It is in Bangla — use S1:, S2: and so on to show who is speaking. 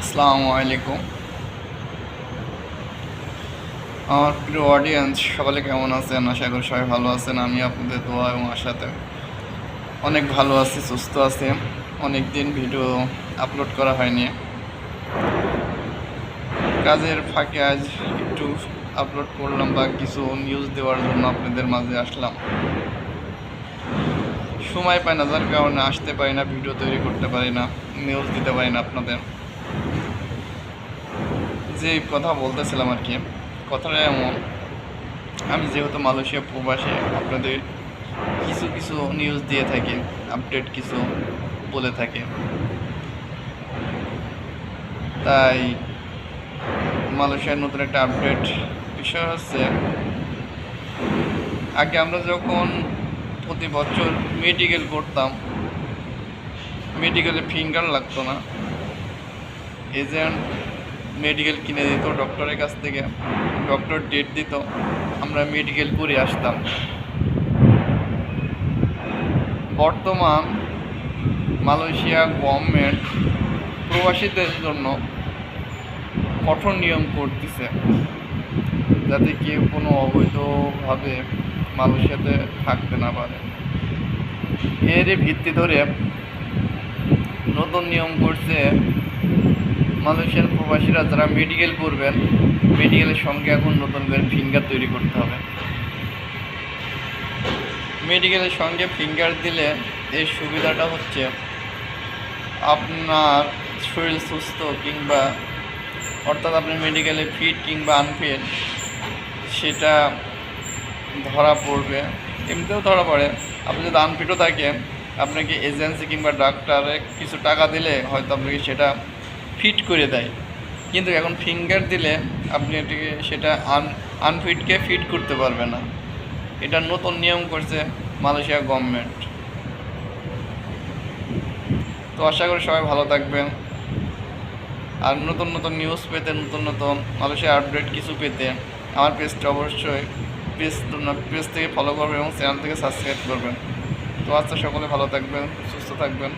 S1: আসসালামু আলাইকুম। আমার প্রিয় অডিয়েন্স সকলে কেমন আছেন? আশা করি সবাই ভালো আছেন। আমি আপনাদের দোয়া এবং আশাতে অনেক ভালো আছি, সুস্থ আছি। অনেক দিন ভিডিও আপলোড করা হয়নি, কাজের ফাঁকে আজ একটু আপলোড করলাম বা কিছু নিউজ দেওয়ার জন্য আপনাদের মাঝে আসলাম। সময় পাই না, যার কারণে আসতে পারি না, ভিডিও তৈরি করতে পারি না, নিউজ দিতে পারি না আপনাদের। যে কথা বলতেছিলাম আর কি, কথাটা এমন, আমি যেহেতু মালয়েশিয়া প্রবাসে আপনাদের কিছু কিছু নিউজ দিয়ে থাকি, আপডেট কিছু বলে থাকি। তাই মালয়েশিয়ার নতুন একটা আপডেট বিষয় হচ্ছে, আগে আমরা যখন প্রতি বছর মেডিকেল করতাম, মেডিকেলে ফিঙ্গার লাগতো না, এজেন্ট মেডিকেল কিনে দিত ডক্টরের কাছ থেকে, ডক্টর ডেট দিত, আমরা মেডিকেল করে আসতাম। বর্তমান মালয়েশিয়া গভর্নমেন্ট প্রবাসীদের জন্য কঠোর নিয়ম করতেছে, যাতে কেউ কোনো অবৈধভাবে মালয়েশিয়াতে থাকতে না পারে। এরই ভিত্তি ধরে নতুন নিয়ম করছে, মালয়েশিয়ার প্রবাসীরা যারা মেডিকেল করবেন, মেডিকেলের সঙ্গে এখন নতুন করে ফিঙ্গার তৈরি করতে হবে। মেডিকেলের সঙ্গে ফিঙ্গার দিলে এর সুবিধাটা হচ্ছে, আপনার শরীর সুস্থ কিংবা অর্থাৎ আপনি মেডিকেলে ফিট কিংবা আনফিট সেটা ধরা পড়বে। এমনিতেও ধরা পড়ে। আপনি যদি আনফিটও থাকেন, আপনাকে এজেন্সি কিংবা ডাক্তারে কিছু টাকা দিলে হয়তো আপনাকে সেটা ফিট করে দেয়। কিন্তু এখন ফিঙ্গার দিলে আপনি এটিকে সেটা আনফিটকে ফিট করতে পারবে না। এটা নতুন নিয়ম করছে মালয়েশিয়া গভর্নমেন্ট। তো আশা করি সবাই ভালো থাকবেন। আর নতুন নতুন নিউজ পেতে, নতুন নতুন মালয়েশিয়া আপডেট কিছু পেতে আমার পেজটা অবশ্যই পেজ থেকে ফলো করবেন এবং চ্যানেল থেকে সাবস্ক্রাইব করবেন। তো আচ্ছা, সকলে ভালো থাকবেন, সুস্থ থাকবেন।